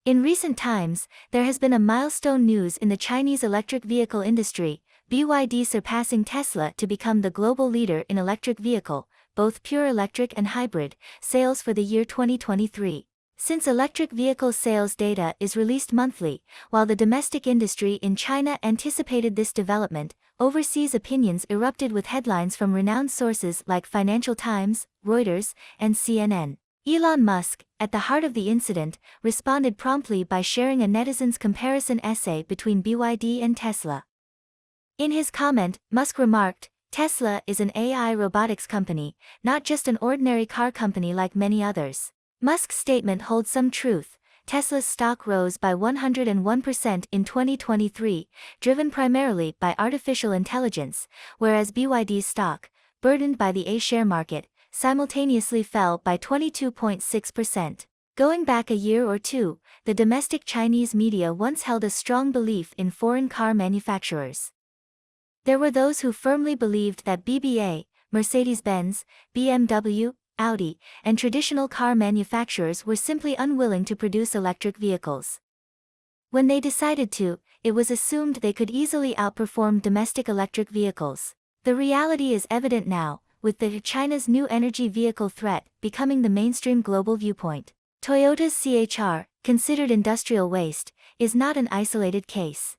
In recent times, there has been a milestone news in the Chinese electric vehicle industry, BYD surpassing Tesla to become the global leader in electric vehicle, both pure electric and hybrid, sales for the year 2023. Since electric vehicle sales data is released monthly, while the domestic industry in China anticipated this development, overseas opinions erupted with headlines from renowned sources like Financial Times, Reuters, and CNN. Elon Musk, at the heart of the incident, responded promptly by sharing a netizens comparison essay between BYD and Tesla. In his comment, Musk remarked, "Tesla is an AI robotics company, not just an ordinary car company like many others." Musk's statement holds some truth. Tesla's stock rose by 101% in 2023, driven primarily by artificial intelligence, whereas BYD's stock, burdened by the A-share market, simultaneously fell by 22.6%. Going back a year or two, the domestic Chinese media once held a strong belief in foreign car manufacturers. There were those who firmly believed that BBA, Mercedes-Benz, BMW, Audi, and traditional car manufacturers were simply unwilling to produce electric vehicles. When they decided to, it was assumed they could easily outperform domestic electric vehicles. The reality is evident now, with China's new energy vehicle threat becoming the mainstream global viewpoint. Toyota's CHR, considered industrial waste, is not an isolated case.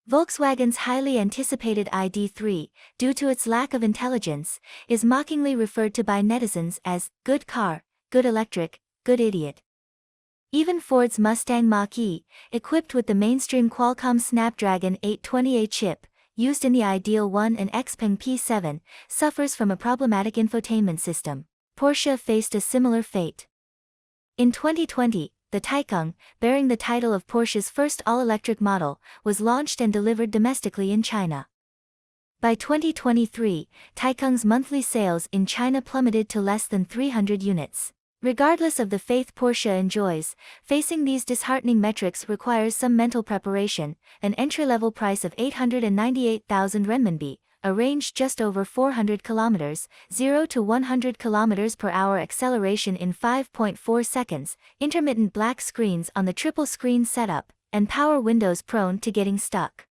Volkswagen's highly anticipated ID.3, due to its lack of intelligence, is mockingly referred to by netizens as good car, good electric, good idiot. Even Ford's Mustang Mach-E, equipped with the mainstream Qualcomm Snapdragon 828 chip, used in the Ideal 1 and Xpeng P7, suffers from a problematic infotainment system. Porsche faced a similar fate. In 2020, the Taycan, bearing the title of Porsche's first all-electric model, was launched and delivered domestically in China. By 2023, Taycan's monthly sales in China plummeted to less than 300 units. Regardless of the faith Porsche enjoys, facing these disheartening metrics requires some mental preparation. An entry-level price of 898,000 renminbi, a range just over 400 kilometers, 0 to 100 kilometers per hour acceleration in 5.4 seconds, intermittent black screens on the triple-screen setup, and power windows prone to getting stuck.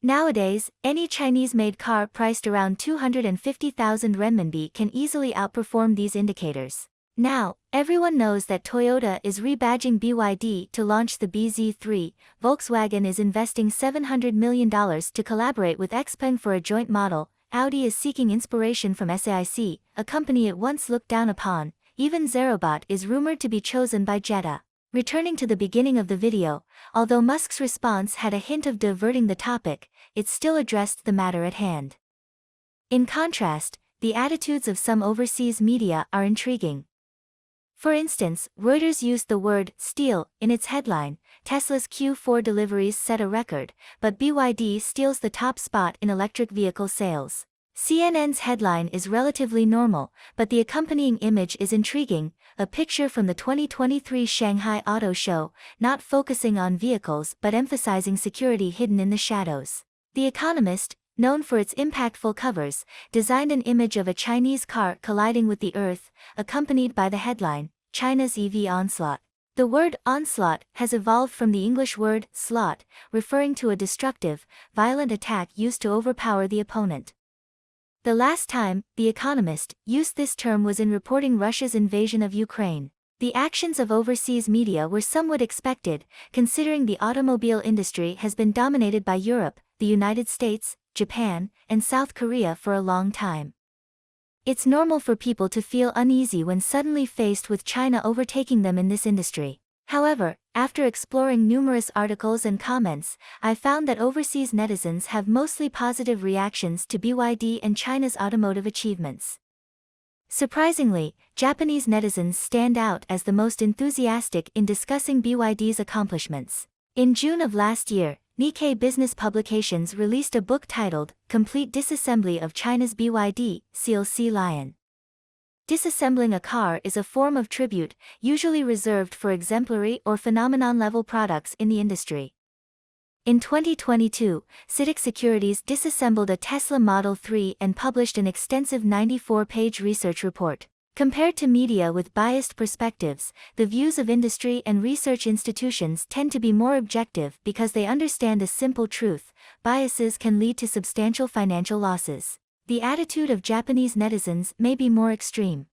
Nowadays, any Chinese-made car priced around 250,000 renminbi can easily outperform these indicators. Now, everyone knows that Toyota is rebadging BYD to launch the BZ3, Volkswagen is investing $700 million to collaborate with Xpeng for a joint model, Audi is seeking inspiration from SAIC, a company it once looked down upon, even Zerobot is rumored to be chosen by Jetta. Returning to the beginning of the video, although Musk's response had a hint of diverting the topic, it still addressed the matter at hand. In contrast, the attitudes of some overseas media are intriguing. For instance, Reuters used the word steal in its headline. Tesla's Q4 deliveries set a record, but BYD steals the top spot in electric vehicle sales. CNN's headline is relatively normal, but the accompanying image is intriguing, a picture from the 2023 Shanghai Auto Show, not focusing on vehicles but emphasizing security hidden in the shadows. The Economist, known for its impactful covers, designed an image of a Chinese car colliding with the Earth, accompanied by the headline, China's EV onslaught. The word onslaught has evolved from the English word slaught, referring to a destructive, violent attack used to overpower the opponent. The last time The Economist used this term was in reporting Russia's invasion of Ukraine. The actions of overseas media were somewhat expected, considering the automobile industry has been dominated by Europe, the United States, Japan, and South Korea for a long time. It's normal for people to feel uneasy when suddenly faced with China overtaking them in this industry. However, after exploring numerous articles and comments, I found that overseas netizens have mostly positive reactions to BYD and China's automotive achievements. Surprisingly, Japanese netizens stand out as the most enthusiastic in discussing BYD's accomplishments. In June of last year, Nikkei business publications released a book titled Complete Disassembly of China's BYD, Sea Lion. Disassembling a car is a form of tribute, usually reserved for exemplary or phenomenon-level products in the industry. In 2022, CITIC Securities disassembled a Tesla Model 3 and published an extensive 94-page research report. Compared to media with biased perspectives, the views of industry and research institutions tend to be more objective because they understand a simple truth: biases can lead to substantial financial losses. The attitude of Japanese netizens may be more extreme.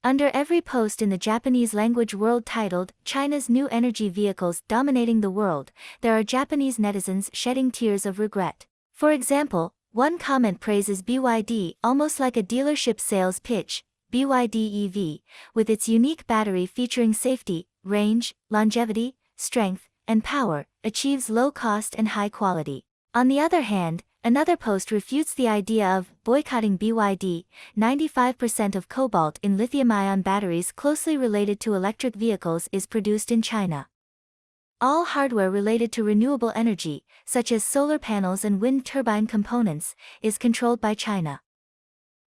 Under every post in the Japanese language world titled, "China's New Energy Vehicles Dominating the World," there are Japanese netizens shedding tears of regret. For example, one comment praises BYD almost like a dealership sales pitch. BYD EV, with its unique battery featuring safety, range, longevity, strength, and power, achieves low cost and high quality. On the other hand, another post refutes the idea of boycotting BYD. 95% of cobalt in lithium-ion batteries closely related to electric vehicles is produced in China. All hardware related to renewable energy, such as solar panels and wind turbine components, is controlled by China.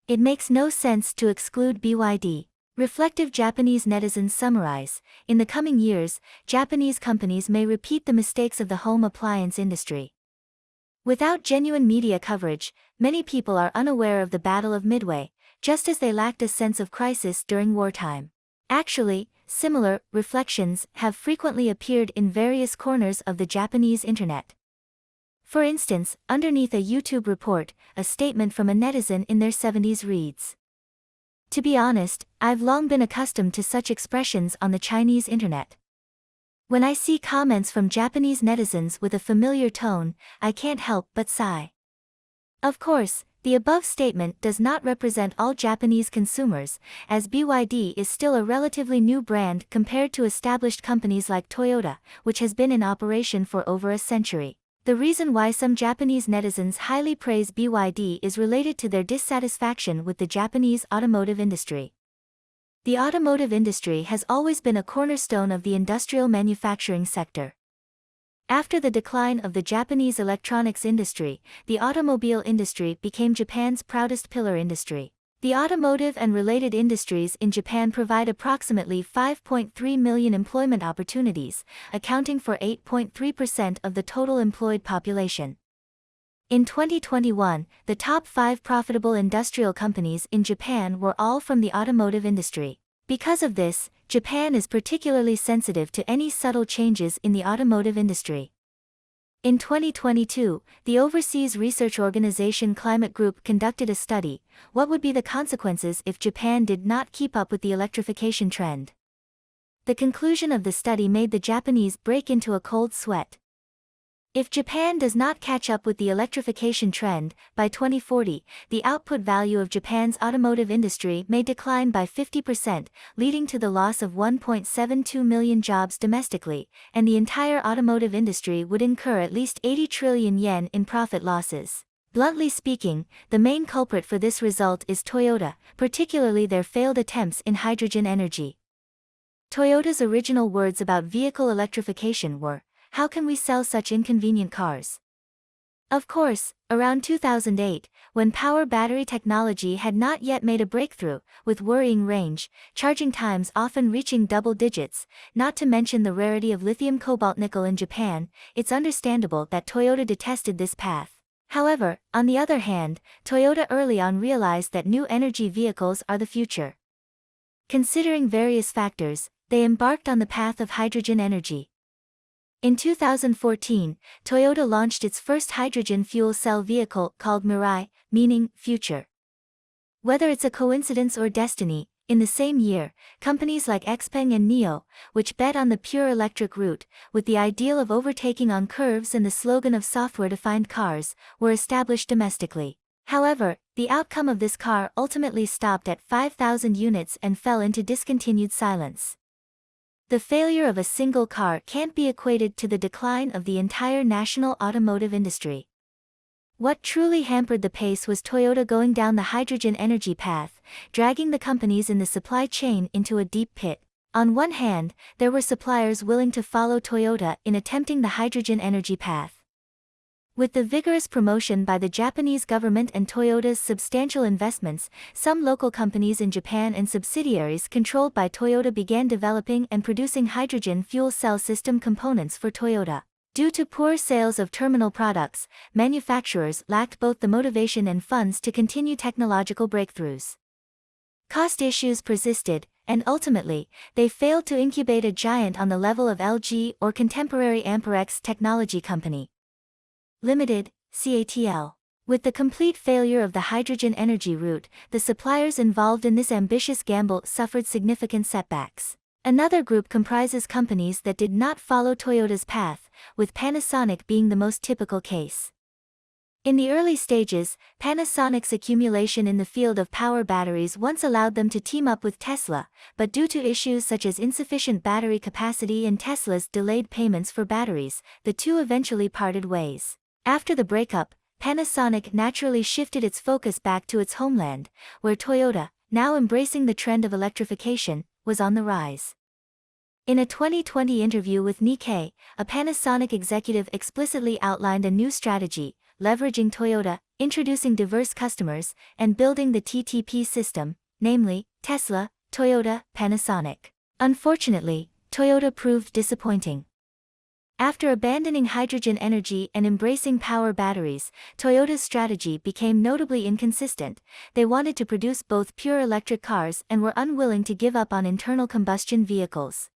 It makes no sense to exclude BYD. Reflective Japanese netizens summarize, in the coming years, Japanese companies may repeat the mistakes of the home appliance industry. Without genuine media coverage, many people are unaware of the Battle of Midway, just as they lacked a sense of crisis during wartime. Actually, similar reflections have frequently appeared in various corners of the Japanese internet. For instance, underneath a YouTube report, a statement from a netizen in their 70s reads, "To be honest, I've long been accustomed to such expressions on the Chinese internet. When I see comments from Japanese netizens with a familiar tone, I can't help but sigh." Of course, the above statement does not represent all Japanese consumers, as BYD is still a relatively new brand compared to established companies like Toyota, which has been in operation for over a century. The reason why some Japanese netizens highly praise BYD is related to their dissatisfaction with the Japanese automotive industry. The automotive industry has always been a cornerstone of the industrial manufacturing sector. After the decline of the Japanese electronics industry, the automobile industry became Japan's proudest pillar industry. The automotive and related industries in Japan provide approximately 5.3 million employment opportunities, accounting for 8.3% of the total employed population. In 2021, the top 5 profitable industrial companies in Japan were all from the automotive industry. Because of this, Japan is particularly sensitive to any subtle changes in the automotive industry. In 2022, the overseas research organization Climate Group conducted a study: what would be the consequences if Japan did not keep up with the electrification trend? The conclusion of the study made the Japanese break into a cold sweat. If Japan does not catch up with the electrification trend, by 2040, the output value of Japan's automotive industry may decline by 50%, leading to the loss of 1.72 million jobs domestically, and the entire automotive industry would incur at least 80 trillion yen in profit losses. Bluntly speaking, the main culprit for this result is Toyota, particularly their failed attempts in hydrogen energy. Toyota's original words about vehicle electrification were, "How can we sell such inconvenient cars?" Of course, around 2008, when power battery technology had not yet made a breakthrough, with worrying range, charging times often reaching double digits, not to mention the rarity of lithium cobalt nickel in Japan, it's understandable that Toyota detested this path. However, on the other hand, Toyota early on realized that new energy vehicles are the future. Considering various factors, they embarked on the path of hydrogen energy. In 2014, Toyota launched its first hydrogen fuel cell vehicle called Mirai, meaning future. Whether it's a coincidence or destiny, in the same year, companies like XPeng and NIO, which bet on the pure electric route, with the ideal of overtaking on curves and the slogan of software-defined cars, were established domestically. However, the outcome of this car ultimately stopped at 5,000 units and fell into discontinued silence. The failure of a single car can't be equated to the decline of the entire national automotive industry. What truly hampered the pace was Toyota going down the hydrogen energy path, dragging the companies in the supply chain into a deep pit. On one hand, there were suppliers willing to follow Toyota in attempting the hydrogen energy path. With the vigorous promotion by the Japanese government and Toyota's substantial investments, some local companies in Japan and subsidiaries controlled by Toyota began developing and producing hydrogen fuel cell system components for Toyota. Due to poor sales of terminal products, manufacturers lacked both the motivation and funds to continue technological breakthroughs. Cost issues persisted, and ultimately, they failed to incubate a giant on the level of LG or contemporary Amperex technology company. Limited, CATL. With the complete failure of the hydrogen energy route, the suppliers involved in this ambitious gamble suffered significant setbacks. Another group comprises companies that did not follow Toyota's path, with Panasonic being the most typical case. In the early stages, Panasonic's accumulation in the field of power batteries once allowed them to team up with Tesla, but due to issues such as insufficient battery capacity and Tesla's delayed payments for batteries, the two eventually parted ways. After the breakup, Panasonic naturally shifted its focus back to its homeland, where Toyota, now embracing the trend of electrification, was on the rise. In a 2020 interview with Nikkei, a Panasonic executive explicitly outlined a new strategy, leveraging Toyota, introducing diverse customers, and building the TTP system, namely, Tesla, Toyota, Panasonic. Unfortunately, Toyota proved disappointing. After abandoning hydrogen energy and embracing power batteries, Toyota's strategy became notably inconsistent. They wanted to produce both pure electric cars and were unwilling to give up on internal combustion vehicles.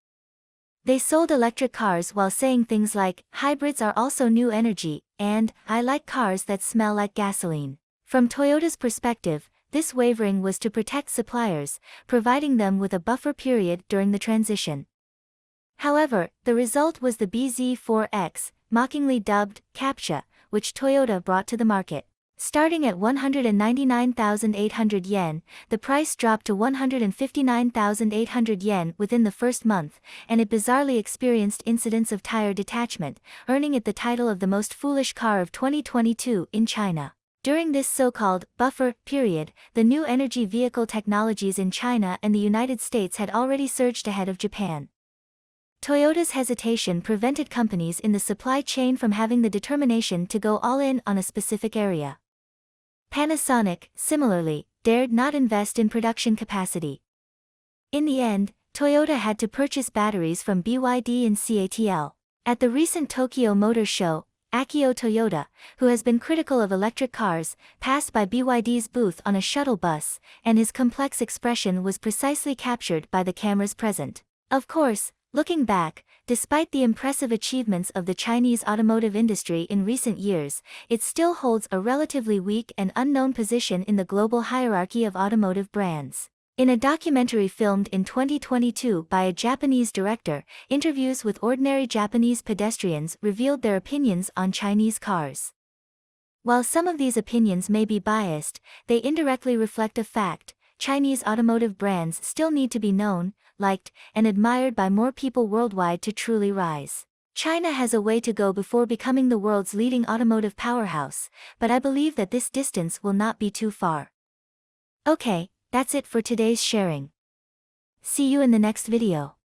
They sold electric cars while saying things like, hybrids are also new energy, and, I like cars that smell like gasoline. From Toyota's perspective, this wavering was to protect suppliers, providing them with a buffer period during the transition. However, the result was the BZ4X, mockingly dubbed Captcha, which Toyota brought to the market. Starting at 199,800 yen, the price dropped to 159,800 yen within the first month, and it bizarrely experienced incidents of tire detachment, earning it the title of the most foolish car of 2022 in China. During this so-called buffer period, the new energy vehicle technologies in China and the United States had already surged ahead of Japan. Toyota's hesitation prevented companies in the supply chain from having the determination to go all in on a specific area. Panasonic, similarly, dared not invest in production capacity. In the end, Toyota had to purchase batteries from BYD and CATL. At the recent Tokyo Motor Show, Akio Toyoda, who has been critical of electric cars, passed by BYD's booth on a shuttle bus, and his complex expression was precisely captured by the cameras present. Of course, looking back, despite the impressive achievements of the Chinese automotive industry in recent years, it still holds a relatively weak and unknown position in the global hierarchy of automotive brands. In a documentary filmed in 2022 by a Japanese director, interviews with ordinary Japanese pedestrians revealed their opinions on Chinese cars. While some of these opinions may be biased, they indirectly reflect a fact: Chinese automotive brands still need to be known, liked, and admired by more people worldwide to truly rise. China has a way to go before becoming the world's leading automotive powerhouse, but I believe that this distance will not be too far. Okay, that's it for today's sharing. See you in the next video.